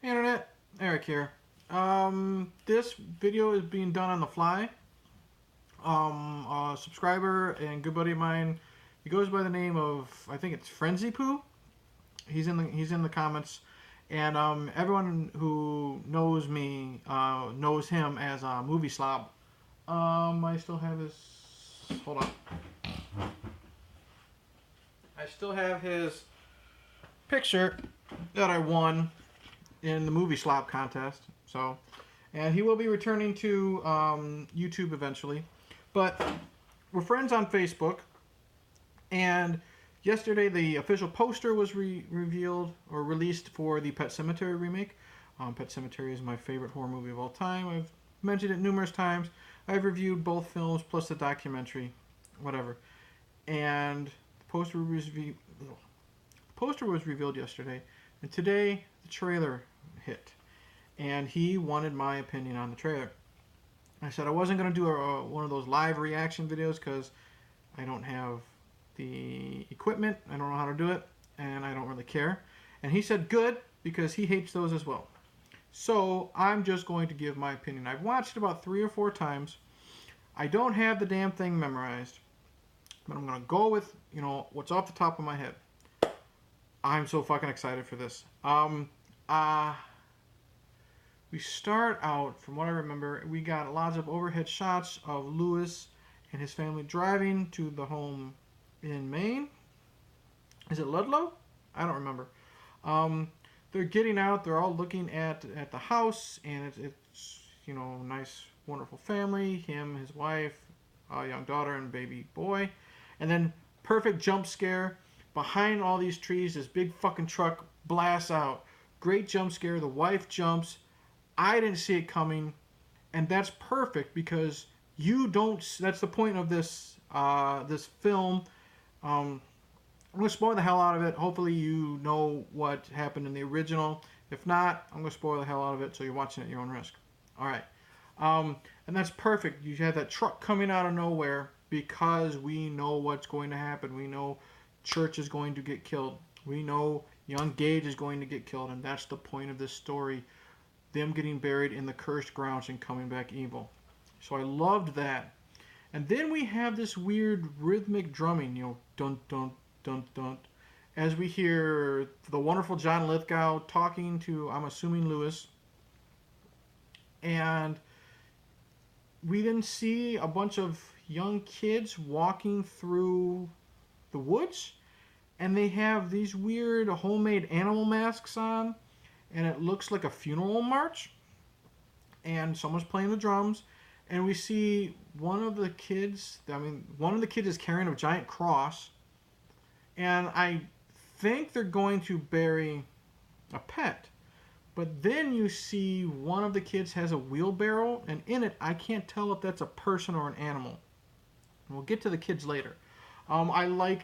Hey Internet, Eric here. This video is being done on the fly. A subscriber and good buddy of mine, he goes by the name of, I think it's Frenzy Poo. He's in the comments, and everyone who knows me knows him as a movie slob. I still have his. Hold on. I still have his picture that I won in the movie slop contest. So, and he will be returning to YouTube eventually. But we're friends on Facebook, and yesterday the official poster was revealed or released for the Pet Sematary remake. Pet Sematary is my favorite horror movie of all time. I've mentioned it numerous times. I've reviewed both films plus the documentary, whatever. And the poster was revealed yesterday, and today the trailer hit, and he wanted my opinion on the trailer. I said I wasn't going to do one of those live reaction videos because I don't have the equipment, I don't know how to do it, and I don't really care. And he said good, because he hates those as well. So I'm just going to give my opinion. I've watched it about 3 or 4 times. I don't have the damn thing memorized, but I'm going to go with, what's off the top of my head. I'm so fucking excited for this. We start out, from what I remember, we got lots of overhead shots of Lewis and his family driving to the home in Maine. Is it Ludlow? I don't remember. They're getting out. They're all looking at the house, and it's nice, wonderful family. Him, his wife, a young daughter, and baby boy. And then perfect jump scare. Behind all these trees, this big fucking truck blasts out. Great jump scare. The wife jumps. I didn't see it coming, and that's perfect because you don't. That's the point of this film. I'm gonna spoil the hell out of it. Hopefully, you know what happened in the original. If not, I'm gonna spoil the hell out of it, so you're watching at your own risk. All right, and that's perfect. You have that truck coming out of nowhere because we know what's going to happen. We know Church is going to get killed. We know young Gage is going to get killed, and that's the point of this story. Them getting buried in the cursed grounds and coming back evil. So I loved that. And then we have this weird rhythmic drumming, dun dun dun dun, as we hear the wonderful John Lithgow talking to, I'm assuming, Lewis. And we then see a bunch of young kids walking through the woods, and they have these weird homemade animal masks on, and it looks like a funeral march, and someone's playing the drums, and we see one of the kids is carrying a giant cross, and I think they're going to bury a pet. But then you see one of the kids has a wheelbarrow, and in it I can't tell if that's a person or an animal. And we'll get to the kids later. I like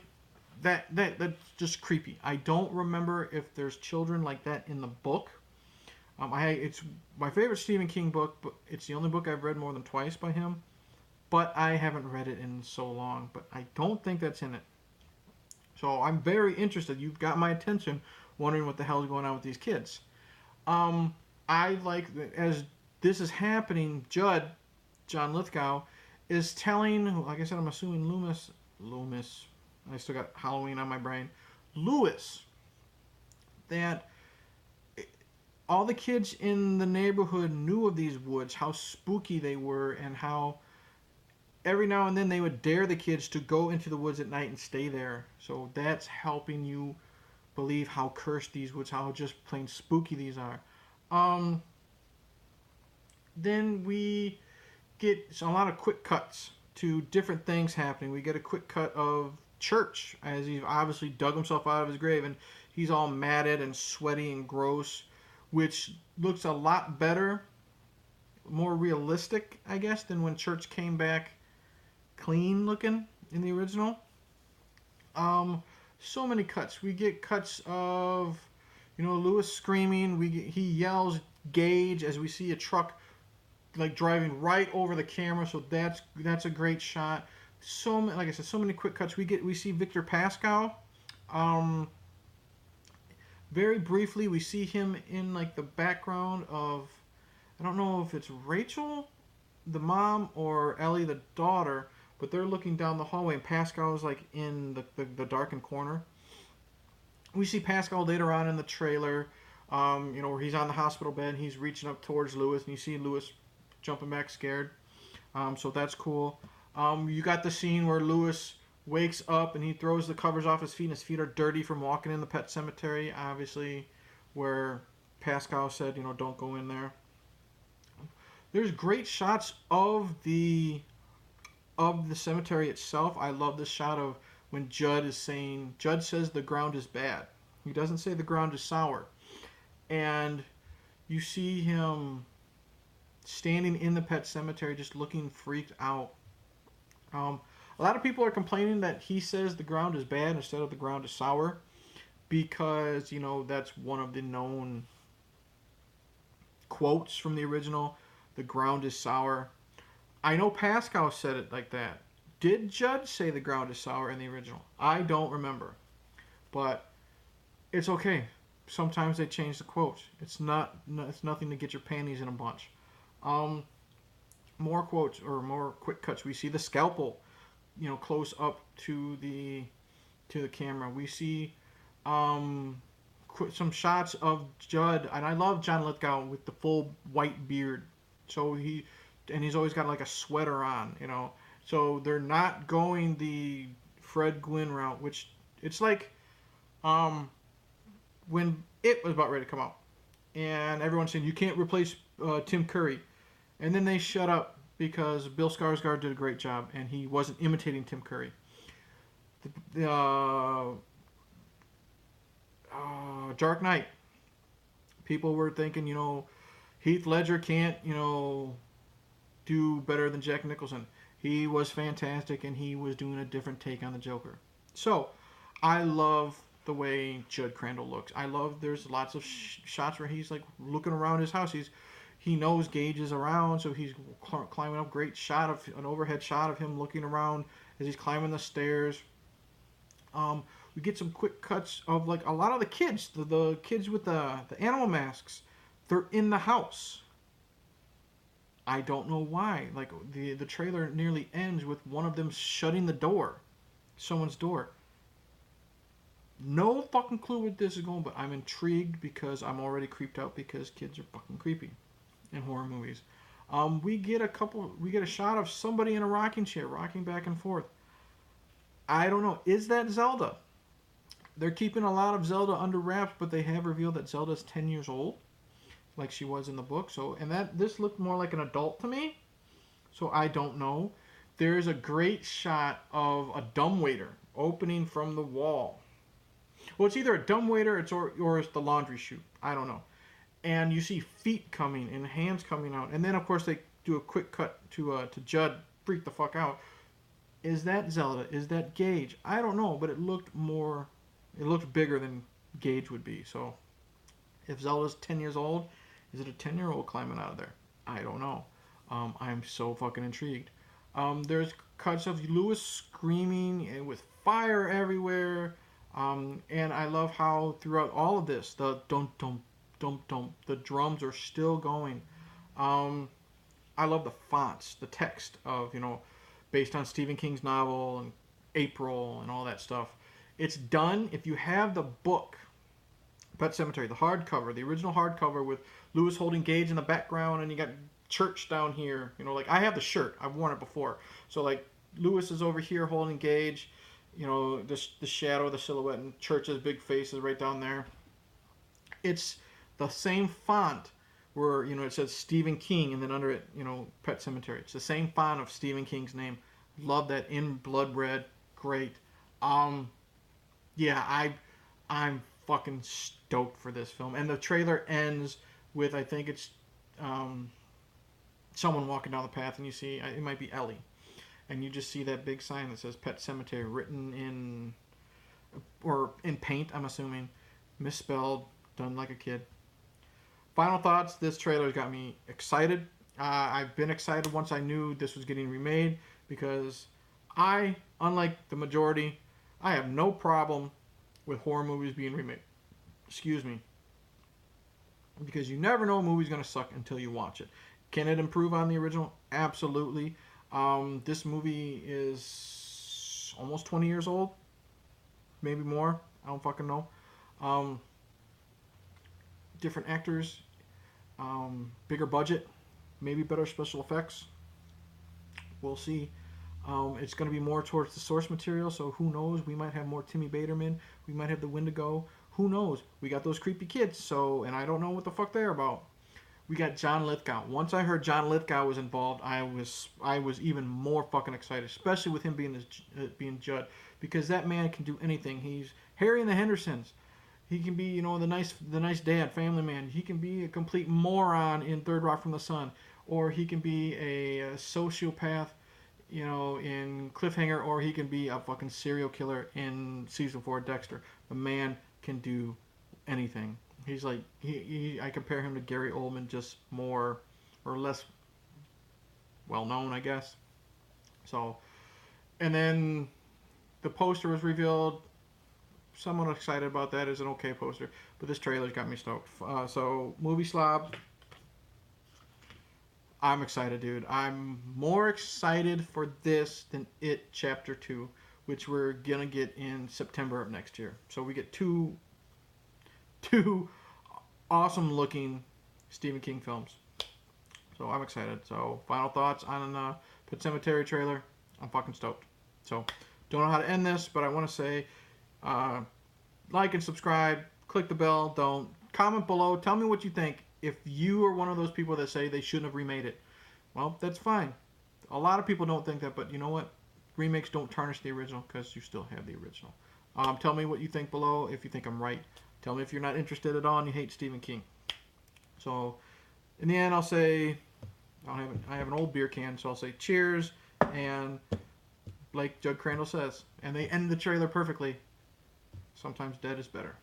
that's just creepy. I don't remember if there's children like that in the book. It's my favorite Stephen King book, but it's the only book I've read more than twice by him. But I haven't read it in so long. But I don't think that's in it. So I'm very interested. You've got my attention, wondering what the hell is going on with these kids. I like that as this is happening. John Lithgow, is telling, like I said, I'm assuming Loomis. I still got Halloween on my brain. Lewis, that all the kids in the neighborhood knew of these woods, how spooky they were, and how every now and then they would dare the kids to go into the woods at night and stay there. So that's helping you believe how cursed these woods, how just plain spooky these are. Then we get a lot of quick cuts to different things happening. We get a quick cut of Church as he's obviously dug himself out of his grave, and he's all matted and sweaty and gross, which looks a lot better, more realistic, I guess, than when Church came back clean looking in the original. So many cuts. We get cuts of Lewis screaming. He yells Gage as we see a truck like driving right over the camera, so that's a great shot. So many, like I said, so many quick cuts. We see Victor Pascal Very briefly, we see him in like the background of, I don't know if it's Rachel, the mom, or Ellie, the daughter, but they're looking down the hallway, and Pascal's like in the darkened corner. We see Pascal later on in the trailer, where he's on the hospital bed, and he's reaching up towards Lewis, and you see Lewis jumping back scared. So that's cool. You got the scene where Lewis wakes up and he throws the covers off his feet, and his feet are dirty from walking in the pet cemetery, obviously, where Pascal said, don't go in there. There's great shots of the cemetery itself. I love this shot of when Judd says the ground is bad. He doesn't say the ground is sour. And you see him standing in the pet cemetery just looking freaked out. Um, a lot of people are complaining that he says the ground is bad instead of the ground is sour because, that's one of the known quotes from the original. The ground is sour. I know Pascal said it like that. Did Judd say the ground is sour in the original? I don't remember. But it's okay. Sometimes they change the quotes. It's nothing to get your panties in a bunch. Um, More quotes or more quick cuts. We see the scalpel, close up to the camera. We see um, some shots of Judd, and I love John Lithgow with the full white beard. So he's always got like a sweater on. So they're not going the Fred Gwynn route, which it's like um, when it was about ready to come out, and everyone's saying you can't replace Tim Curry, and then they shut up because Bill Skarsgård did a great job and he wasn't imitating Tim Curry. The Dark Knight, people were thinking, Heath Ledger can't, do better than Jack Nicholson. He was fantastic and he was doing a different take on the Joker. So, I love the way Judd Crandall looks. I love there's lots of shots where he's like looking around his house. He knows Gage is around, so he's climbing up. Great shot of an overhead shot of him looking around as he's climbing the stairs. We get some quick cuts of like a lot of the kids, the kids with the animal masks. They're in the house. I don't know why. Like the trailer nearly ends with one of them shutting the door, someone's door. No fucking clue what this is going, but I'm intrigued because I'm already creeped out because kids are fucking creepy in horror movies. We get a shot of somebody in a rocking chair rocking back and forth. I don't know. Is that Zelda? They're keeping a lot of Zelda under wraps, but they have revealed that Zelda's 10 years old, like she was in the book. So, and that this looked more like an adult to me. So I don't know. There is a great shot of a dumbwaiter opening from the wall. Well, it's either a dumbwaiter or it's the laundry chute. I don't know. And you see feet coming and hands coming out, and then of course they do a quick cut to Judd freak the fuck out. Is that Zelda? Is that Gage? I don't know, but it looked bigger than Gage would be. So if Zelda's 10 years old, is it a 10-year-old climbing out of there? I don't know. I'm so fucking intrigued. There's cuts of Lewis screaming and with fire everywhere. And I love how throughout all of this, the dum dum dum dum, the drums are still going. I love the fonts, the text of based on Stephen King's novel and April and all that stuff. It's done. If you have the book, Pet Sematary, the hardcover, the original hardcover with Lewis holding Gage in the background, and you got Church down here. Like I have the shirt. I've worn it before. So like Lewis is over here holding Gage. The shadow, the silhouette, and Church's big face is right down there. It's the same font where it says Stephen King, and then under it, Pet Sematary. It's the same font of Stephen King's name. Love that in blood red. Great. Yeah, I'm fucking stoked for this film. And the trailer ends with I think it's someone walking down the path, and you see it might be Ellie, and you just see that big sign that says Pet Sematary written in paint. I'm assuming misspelled, done like a kid. Final thoughts. This trailer got me excited. I've been excited once I knew this was getting remade because unlike the majority, I have no problem with horror movies being remade. Excuse me. Because you never know a movie's going to suck until you watch it. Can it improve on the original? Absolutely. This movie is almost 20 years old, maybe more. I don't fucking know. Um, Different actors, bigger budget, maybe better special effects. We'll see. It's going to be more towards the source material, so who knows? We might have more Timmy Baterman. We might have the Wendigo. Who knows? We got those creepy kids, so, and I don't know what the fuck they're about. We got John Lithgow. Once I heard John Lithgow was involved, I was even more fucking excited, especially with him being Judd, because that man can do anything. He's Harry and the Hendersons. He can be, the nice dad, family man. He can be a complete moron in Third Rock from the Sun, or he can be a sociopath, in Cliffhanger, or he can be a fucking serial killer in season 4 Dexter. The man can do anything. He's like I compare him to Gary Oldman, just more or less well known, I guess. So, and then the poster was revealed. Somewhat excited about that. It's an okay poster, but this trailer's got me stoked. So, movie slob. I'm excited, dude. I'm more excited for this than It Chapter 2, which we're gonna get in September of next year. So we get two awesome looking Stephen King films. So I'm excited. So final thoughts on Pet Sematary trailer. I'm fucking stoked. So don't know how to end this, but I want to say uh, like and subscribe. Click the bell. Don't comment below. Tell me what you think. If you are one of those people that say they shouldn't have remade it, well, that's fine. A lot of people don't think that, but you know what? Remakes don't tarnish the original because you still have the original. Tell me what you think below if you think I'm right. Tell me if you're not interested at all and you hate Stephen King. So, in the end, I'll say I have an old beer can, so I'll say cheers, and like Jug Crandall says, and they end the trailer perfectly. Sometimes dead is better.